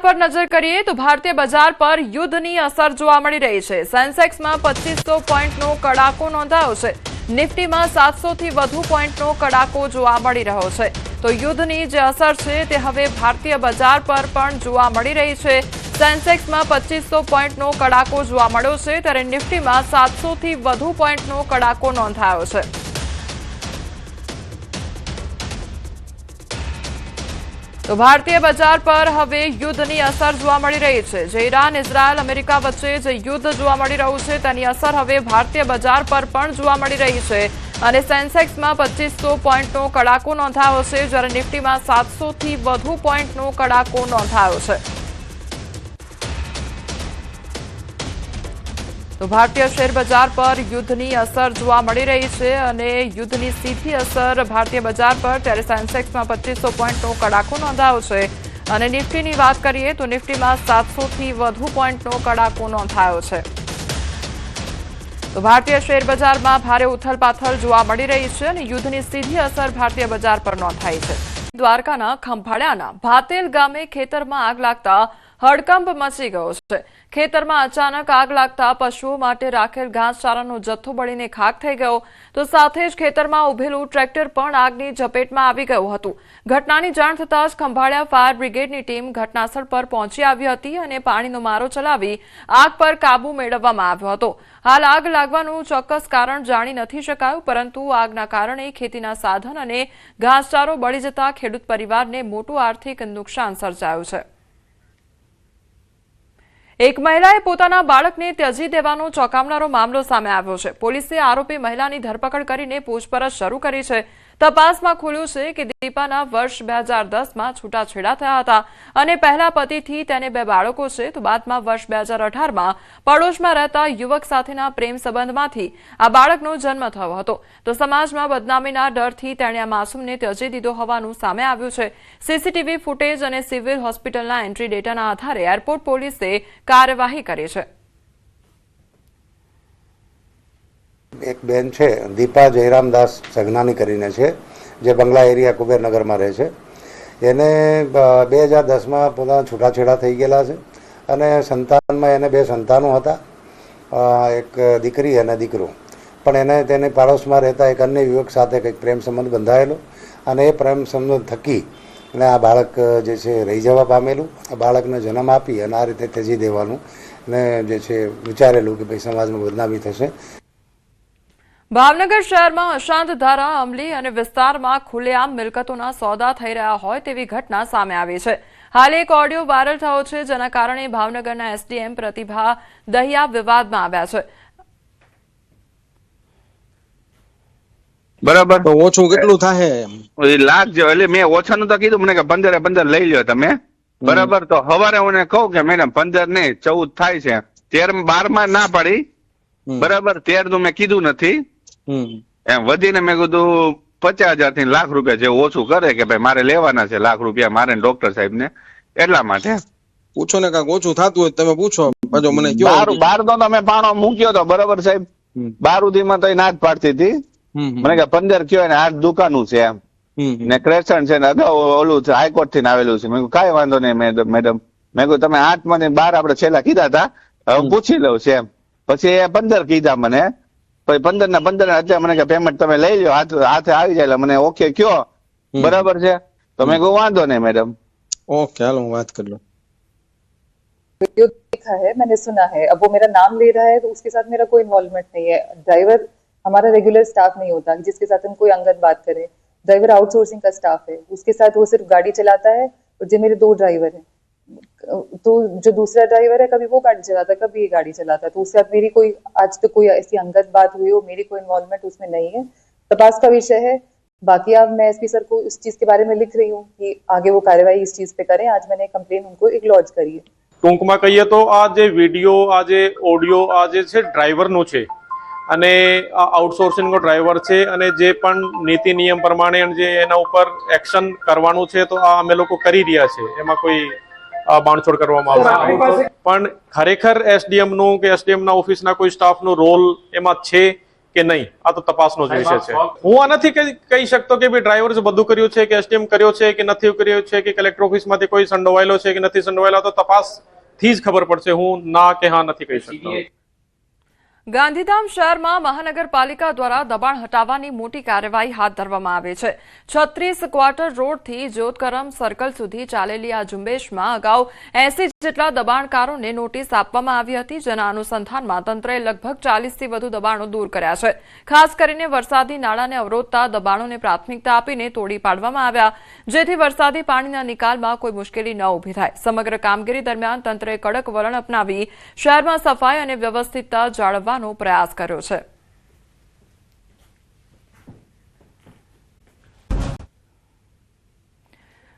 पर नजर करिए तो भारतीय बजार पर युद्धनी असर जोवा मળી રહી છે। સેન્સેક્સમાં 2500 પોઈન્ટનો કડાકો નોંધાયો છે। નિફ્ટીમાં 700 થી વધુ પોઈન્ટનો કડાકો જોવા મળી રહ્યો છે। તો યુદ્ધની જે અસર છે તે હવે ભારતીય બજાર પર પણ જોવા મળી રહી છે। સેન્સેક્સમાં 2500 પોઈન્ટનો કડાકો જોવા મળ્યો છે, ત્યારે નિફ્ટીમાં 700 થી વધુ પોઈન્ટનો કડાકો નોંધાયો છે। तो भारतीय बजार पर हवे युद्धनी असर जोवा मળી રહી છે। જે ઈરાન, ઇઝરાયલ, અમેરિકા વચ્ચે જે યુદ્ધ જોવા મળી રહ્યું છે તેની અસર હવે ભારતીય બજાર પર પણ જોવા મળી રહી છે અને સેન્સેક્સમાં 2500 પોઈન્ટનો કડાકો નોંધાયો છે, જ્યારે નિફ્ટીમાં 700 થી વધુ પોઈન્ટનો કડાકો નોંધાયો છે। तो भारतीय शेर बाजार पर युद्धनी असर जोवा मળી રહી છે અને યુદ્ધની સીધી અસર ભારતીય બજાર પર, ત્યારે સેન્સેક્સમાં 2500 પોઈન્ટનો કડાકો નોંધાયો છે અને નિફ્ટીની વાત કરીએ તો નિફ્ટીમાં 700 થી વધુ પોઈન્ટનો કડાકો નોંધાયો છે। તો ભારતીય શેર બજારમાં ભારે ઉથલપાથલ જોવા મળી રહી છે અને યુદ્ધની સીધી અસર ભારતીય બજાર પર નોંધાઈ છે। દ્વારકાના ખંભાળિયાના ભાતેલ ગામે ખેતરમાં આગ લાગતા હડકંપ મચી ગયો છે। ખેતરમાં અચાનક આગ લાગતા પશુઓ માટે રાખેલ ઘાસચારાનો જથ્થો બળીને ખાખ થઈ ગયો, તો સાથે જ ખેતરમાં ઉભેલું ટ્રેક્ટર પણ આગની ઝપેટમાં આવી ગયું હતું। ઘટનાની જાણ થતાં જ ખંભાળિયા ફાયર બ્રિગેડની ટીમ ઘટનાસ્થળ પર પહોંચી આવી હતી અને પાણીનો મારો ચલાવી આગ પર કાબુ મેળવવામાં આવ્યો હતો। હાલ આગ લાગવાનું ચોક્કસ કારણ જાણી નથી શકાયું, પરંતુ આગના કારણે ખેતીના સાધન અને ઘાસચારો બળી જતા ખેડૂત પરિવારને મોટું આર્થિક નુકસાન સર્જાયું છે। એક મહિલાએ પોતાના બાળકને ત્યજી દેવાનો ચોંકાવનારો મામલો સામે આવ્યો છે। પોલીસે આરોપી મહિલાની ધરપકડ કરીને પૂછપરછ શરૂ કરી છે। તપાસમાં ખુલ્યું છે કે દીપાના વર્ષ 2010માં છૂટાછેડા થયા હતા અને પહેલા પતિથી તેને 2 બાળકો છે, તો બાદમાં વર્ષ 2018માં પડોશમાં રહેતા યુવક સાથેના પ્રેમ સંબંધમાંથી આ બાળકનો જન્મ થયો હતો। તો સમાજમાં બદનામીના ડરથી તેણે આ માસૂમને ત્યજી દીધો હોવાનું સામે આવ્યું છે। સીસીટીવી ફૂટેજ અને સિવિલ હોસ્પિટલના એન્ટ્રી ડેટાના આધારે એરપોર્ટ પોલીસે કાર્યવાહી કરી છે। એક બેન છે દીપા જયરામદાસ સગનાની કરીને છે, જે બંગલા એરિયા કુબેરનગરમાં રહે છે। એને 2010માં પોતાના છૂટાછેડા થઈ ગયેલા છે અને સંતાનમાં એને 2 સંતાનો હતા, એક દીકરી અને દીકરો, પણ એને તેની પાડોશમાં રહેતા એક અન્ય યુવક સાથે કંઈક પ્રેમ સંબંધ બંધાયેલો અને એ પ્રેમ સંબંધ થકી અને આ બાળક જે છે રહી જવા પામેલું। આ બાળકને જન્મ આપી અને આ રીતે ત્યજી દેવાનું ને જે છે વિચારેલું કે ભાઈ સમાજમાં બદનામી થશે। ભાવનગર શહેરમાં અશાંત ધારા અમલી અને વિસ્તારમાં ખુલ્લેઆમ મિલકતોના સોદા થઈ રહ્યા હોય તેવી ઘટના સામે આવી છે। હાલ એક ઓડિયો વાયરલ થયો છે, જેના કારણે ભાવનગરના એસડીએમ પ્રતિભા દહિયા વિવાદમાં આવ્યા છે। બરાબર, તો ઓછું કેટલું થાય? લાખ જેવું। એટલે મેં ઓછાનું તો કીધું, મને કે 15 લઈ લ્યો તમે, બરાબર। તો સવારે મને કહું કે મેડમ 15 નહીં 14 થાય છે, 13 12માં ના પાડી, બરાબર। 13 નું મેં કીધું નથી, એમ વધીને મેં કીધું 50,000 થી લાખ રૂપિયા જેવું ઓછું કરે કે ભાઈ મારે લેવાના છે લાખ રૂપિયા મારે ડોક્ટર સાહેબ ને, એટલા માટે પૂછો ને કાંઈક ઓછું થતું હોય તમે પૂછો, પાછો મને કયો। બાર તો તમે પાણો મૂક્યો તો, બરાબર સાહેબ, 12 સુધીમાં તો ના જ પાડતી હતી, મને કે 15 કયો ને 8 દુકાનું છે એમ ને ક્રેશન છે ને અગાઉ ઓલું હાઈકોર્ટ થી આવેલું છે। મેં કીધું કાંઈ વાંધો નહીં મેડમ, મેં કીધું તમે 8 માંથી 12 આપણે છેલ્લા કીધા હતા, હવે પૂછી લઉં છે એમ। પછી એ 15 કીધા મને, પછી 15 ના અત્યારે મને કે પેમેન્ટ તમે લઈ લો, હાથે આવી જાય, મને ઓકે કયો, બરાબર છે। તો મેં કહ્યું વાંધો નહીં મેડમ, ओके हाल मैं बात कर लो। वीडियो देखा है, मैंने सुना है, अब वो मेरा नाम ले रहा है तो उसके साथ मेरा कोई इन्वॉल्वमेंट नहीं है। ड्राइवर हमारा रेगुलर स्टाफ नहीं होता जिसके साथ हम कोई अंगत बात करें। ड्राइवर आउटसोर्सिंग का स्टाफ है, उसके साथ वो सिर्फ गाड़ी चलाता है और जो मेरे 2 ड्राइवर हैं, तो जो दूसरा ड्राइवर है कभी वो गाड़ी चलाता है कभी ये गाड़ी चलाता है, तो उसके साथ मेरी कोई आज तक कोई ऐसी अंगत बात हुई हो, मेरी कोई इन्वॉल्वमेंट उसमें नहीं है। तपास का विषय है। बाकी अब मैं एसपी सर को इस चीज के बारे में लिख रही हूँ कि आगे वो कार्यवाही इस चीज पे करें। आज मैंने कंप्लेन उनको एक लॉन्च करी है। ટૂંકમાં કહીએ તો આ જે વિડીયો, આ જે ઓડિયો, આ જે છે ડ્રાઈવરનો છે અને આ આઉટસોર્સિંગનો ડ્રાઈવર છે અને જે પણ નીતિ નિયમ પ્રમાણે જે એના ઉપર એક્શન કરવાનું છે તો આ અમે લોકો કરી રહ્યા છે, એમાં કોઈ બાંધછોડ કરવામાં આવશે। પણ ખરેખર એસડીએમ નું કે એસડીએમ ના ઓફિસના કોઈ સ્ટાફનો રોલ એમાં છે કે નહીં, આ તો તપાસનો જ વિષય છે. હું આ નથી કહી શકતો કે ભાઈ ડ્રાઈવર બધું કર્યું છે કે એસટીએમ કર્યો છે કે નથી કર્યો છે કે કલેક્ટર ઓફિસમાંથી કોઈ સંડોવાયેલો છે કે નથી સંડોવાયેલો, તો તપાસથી જ ખબર પડશે. હું ના કે હા નથી કહી શકતો. ગાંધીધામ શહેરમાં મહાનગરપાલિકા દ્વારા દબાણ હટાવવાની મોટી કાર્યવાહી હાથ ધરવામાં આવી છે. 36 ક્વાર્ટર રોડથી જ્યોતકરમ સર્કલ સુધી ચાલેલી આ ઝુંબેશમાં અગાઉ 80 જેટલા દબાણકારોને નોટિસ આપવામાં આવી હતી, જેના અનુસંધાનમાં તંત્રએ લગભગ 40થી વધુ દબાણો દૂર કર્યા છે. ખાસ કરીને વરસાદી નાળાને અવરોધતા દબાણોને પ્રાથમિકતા આપીને તોડી પાડવામાં આવ્યા, જેથી વરસાદી પાણીના નિકાલમાં કોઈ મુશ્કેલી ન ઊભી થાય. સમગ્ર કામગીરી દરમિયાન તંત્રએ કડક વલણ અપનાવી શહેરમાં સફાઈ અને વ્યવસ્થિતતા જાળવવા પ્રયાસ કર્યો છે.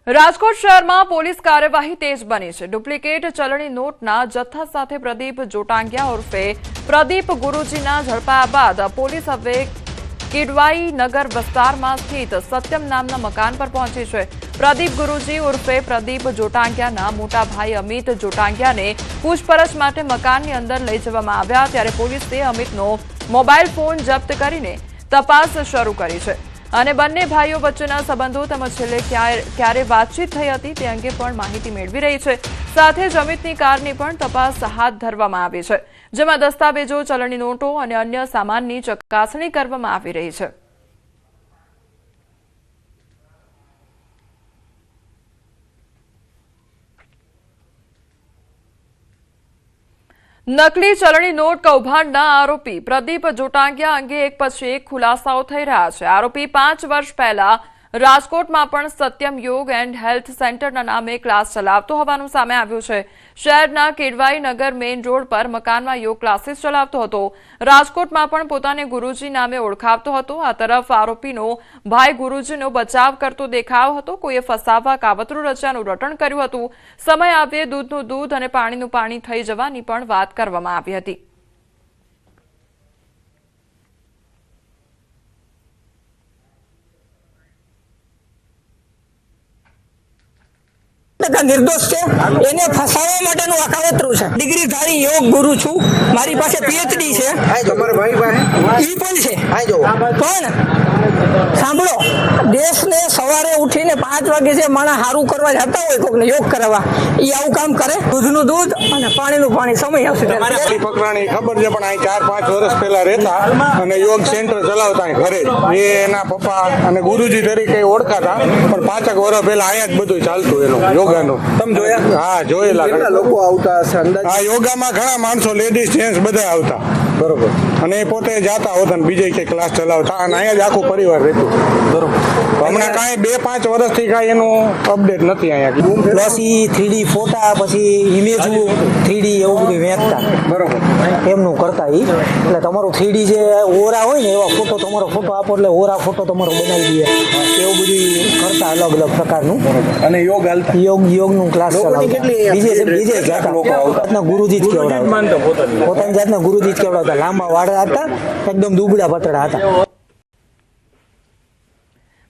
રાજકોટ શહેરમાં પોલીસ કાર્યવાહી તેજ બની છે. ડુપ્લિકેટ ચલણી નોટના જથ્થા સાથે પ્રદીપ જોટાંગિયા ઉર્ફે પ્રદીપ ગુરુજીના ઝડપાયા બાદ પોલીસ હવે કિડવાઈ નગર વિસ્તારમાં સ્થિત સત્યમ નામના મકાન પર પહોંચી છે. પ્રદીપ ગુરુજી ઉર્ફે પ્રદીપ જોટાંગિયાના મોટા ભાઈ અમિત જોટાંગિયાને પૂછપરછ માટે મકાનની અંદર લઈ જવામાં આવ્યા, ત્યારે પોલીસે અમિતનો મોબાઈલ ફોન જપ્ત કરીને તપાસ શરૂ કરી છે અને બંને ભાઈઓ વચ્ચેના સંબંધો તેમજ છેલ્લે ક્યારે વાતચીત થઈ હતી તે અંગે પણ માહિતી મેળવી રહી છે. સાથે જ અમિતની કારની પણ તપાસ હાથ ધરવામાં આવી છે, જેમાં દસ્તાવેજો, ચલણી નોટો અને અન્ય સામાનની ચકાસણી કરવામાં આવી રહી છે. નકલી ચલણી નોટ કૌભાંડના આરોપી પ્રદીપ જોટાંગિયા અંગે એક પછી એક ખુલાસાઓ થઈ રહ્યા છે. આરોપી 5 વર્ષ પહેલા રાજકોટમાં પણ સત્યમ યોગ એન્ડ હેલ્થ સેન્ટરના નામે ક્લાસ ચલાવતો હોવાનું સામે આવ્યું છે. શહેરના કેડવાઈ નગર મેઇન રોડ પર મકાનમાં યોગ ક્લાસીસ ચલાવતો હતો. રાજકોટમાં પણ પોતાને ગુરુજી નામે ઓળખાવતો હતો. આ તરફ આરોપીનો ભાઈ ગુરુજીનો બચાવ કરતો દેખાયો હતો. કોઈએ ફસાવવા કાવતરું રચ્યાનું રટણ કર્યું હતું. સમય આવ્યે દૂધનું દૂધ અને પાણીનું પાણી થઈ જવાની પણ વાત કરવામાં આવી હતી. નિર્દોષ છે, એને ફસાવવા માટેનું આ કાવતરું છે. ડિગ્રીધારી યોગ ગુરુ છું, મારી પાસે પીએચડી છે, ઈ પણ છે. પણ સાંભળો, દેશને સવારે ઉઠીને 5 વાગે જે માણસ સારું કરવા જતા હોય કોકને યોગ કરાવવા, ઈ આવું કામ કરે. દૂધનું દૂધ અને પાણીનું પાણી સમય આવશે. પકડાણી ખબર છે, પણ અહીં 4-5 વર્ષ પહેલા રહેતા અને યોગ સેન્ટર ચલાવતા ઘરે જ. એ એના પપ્પા અને ગુરુજી તરીકે ઓળખાતા, પણ 5 વર્ષ પહેલા અહીંયા જ બધું ચાલતું એનું યોગાનું. તમે જોયા? હા, જોયેલા. લોકો આવતા હશે અંદાજ? હા, યોગામાં ઘણા માણસો, લેડીઝ જેન્ટ્સ બધા આવતા. બરોબર. અને એ પોતે જાતા હોતા ને બીજે કઈ ક્લાસ ચલાવતા, અને અહીંયા જ આખું પરિવાર રહેતું. બરોબર. હમણાં કાંઈ 2-5 વર્ષથી કાંઈ એનું અપડેટ નથી અહીંયા. પ્લસ ઈ 3D ફોટા, પછી ઇમેજ 3D એવું બધું વેચતા. બરોબર. એમનું કરતા ઈ. એટલે તમારું 3D જે ઓરા હોય ને એવા ફોટો, તમારો ફોટો આપો એટલે ઓરા ફોટો તમારો બનાવી દઈએ, એવું બધું કરતા અલગ અલગ પ્રકારનું. અને યોગ હાલતા, યોગનું ક્લાસ ચલાવતા. બીજે જાતના ગુરુજી જ કેવડાવતા. પોતાની જાતના ગુરુજી જ કેવડાવતા. લાંબા વાળ હતા, એકદમ દુબળા પતળા હતા.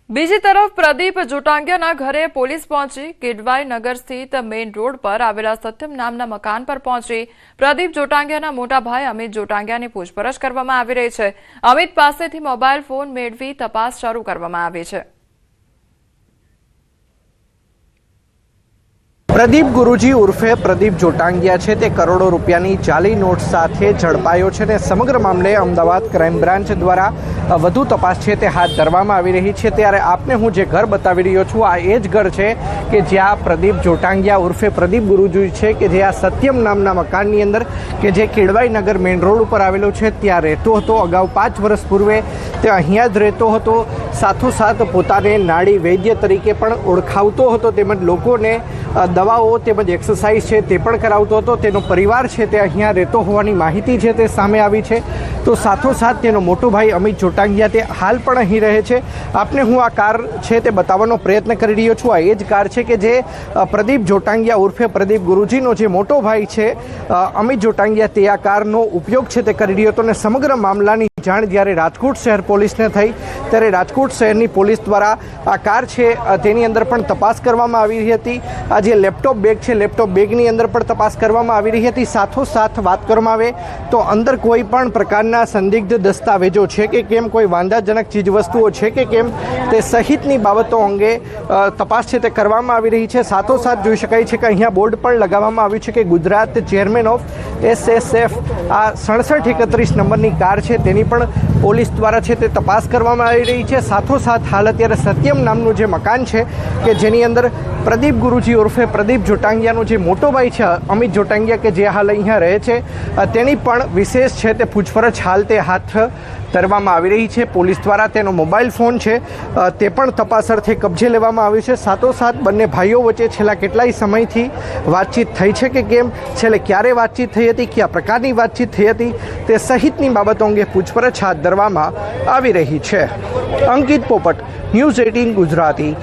બીજી તરફ પ્રદીપ જોટાંગિયાના ઘરે પોલીસ પહોંચી. કિડવાઈ નગર સ્થિત મેઇન રોડ પર આવેલા સત્યમ નામના મકાન પર પહોંચી પ્રદીપ જોટાંગિયાના મોટા ભાઈ અમિત જોટાંગિયાની પૂછપરછ કરવામાં આવી રહી છે. અમિત પાસેથી મોબાઈલ ફોન મેળવી તપાસ શરૂ કરવામાં આવી છે. પ્રદીપ ગુરુજી ઉર્ફે પ્રદીપ જોટાંગિયા છે તે કરોડો રૂપિયાની જાલી નોટ સાથે ઝડપાયો છે અને સમગ્ર મામલે અમદાવાદ ક્રાઇમ બ્રાન્ચ દ્વારા વધુ તપાસ છે તે હાથ ધરવામાં આવી રહી છે. ત્યારે આપને હું જે ઘર બતાવી રહ્યો છું, આ એ જ ઘર છે કે જ્યાં પ્રદીપ જોટાંગિયા ઉર્ફે પ્રદીપ ગુરુજી છે કે જે આ સત્યમ નામના મકાનની અંદર કે જે કેડવાઈ નગર મેઇન રોડ ઉપર આવેલો છે ત્યાં રહેતો હતો. અગાઉ 5 વર્ષ પૂર્વે તે અહીંયા જ રહેતો હતો. સાથોસાથ પોતાને નાડી વૈદ્ય તરીકે પણ ઓળખાવતો હતો, તેમજ લોકોને દવાઓ તેમજ એક્સરસાઇઝ છે તે પણ કરાવતો હતો. તેનો પરિવાર છે તે અહીંયા રહેતો હોવાની માહિતી છે તે સામે આવી છે. તો સાથોસાથ તેનો મોટો ભાઈ અમિત જોટાંગિયા તે હાલ પણ અહીં રહે છે. આપને હું આ કાર છે તે બતાવવાનો પ્રયત્ન કરી રહ્યો છું. આ એ જ કાર છે કે જે પ્રદીપ જોટાંગિયા ઉર્ફે પ્રદીપ ગુરુજીનો જે મોટો ભાઈ છે અમિત જોટાંગિયા તે આ કારનો ઉપયોગ છે તે કરી રહ્યો હતો. અને સમગ્ર મામલાની જાણ જ્યારે રાજકોટ શહેર પોલીસને થઈ ત્યારે રાજકોટ શહેરની પોલીસ દ્વારા આ કાર છે તેની અંદર પણ તપાસ કરવામાં આવી રહી હતી. આ જે લેપટોપ બેગ છે લેપટોપ બેગની અંદર પણ તપાસ કરવામાં આવી રહી હતી. સાથોસાથ વાત કરવામાં આવે તો અંદર કોઈ પણ પ્રકારના સંદિગ્ધ દસ્તાવેજો છે કે કેમ, કોઈ વાંધાજનક ચીજવસ્તુઓ છે કે કેમ, તે સહિતની બાબતો અંગે તપાસ છે તે કરવામાં આવી રહી છે. સાથોસાથ જોઈ શકાય છે કે અહીંયા બોર્ડ પણ લગાવવામાં આવ્યું છે કે ગુજરાત ચેરમેન ઓફ SSF આ 6731 નંબરની કાર છે તેની પણ પોલીસ દ્વારા છે તે તપાસ કરવામાં આવી રહી છે. સાથોસાથ હાલ અત્યારે સત્યમ નામનું જે મકાન છે કે જેની અંદર પ્રદીપ ગુરુજી ઉર્ફે પ્રદીપ જોટાંગિયાનો જે મોટો ભાઈ છે અમિત જોટાંગિયા કે જે હાલ અહીંયા રહે છે તેની પણ વિશેષ છે તે પૂછપરછ હાલ તે હાથ ધરવામાં આવી રહી છે. પોલીસ દ્વારા તેનો મોબાઈલ ફોન છે તે પણ તપાસ અર્થે કબજે લેવામાં આવ્યો છે. સાથોસાથ બંને ભાઈઓ વચ્ચે છેલ્લા કેટલાય સમયથી વાતચીત થઈ છે કે કેમ, છેલ્લે ક્યારે વાતચીત થઈ હતી, કયા પ્રકારની વાતચીત થઈ હતી તે સહિતની બાબતો અંગે પૂછપરછ હાથ ધરવામાં આવી રહી છે. અંકિત પોપટ, ન્યૂઝ 18 ગુજરાતી.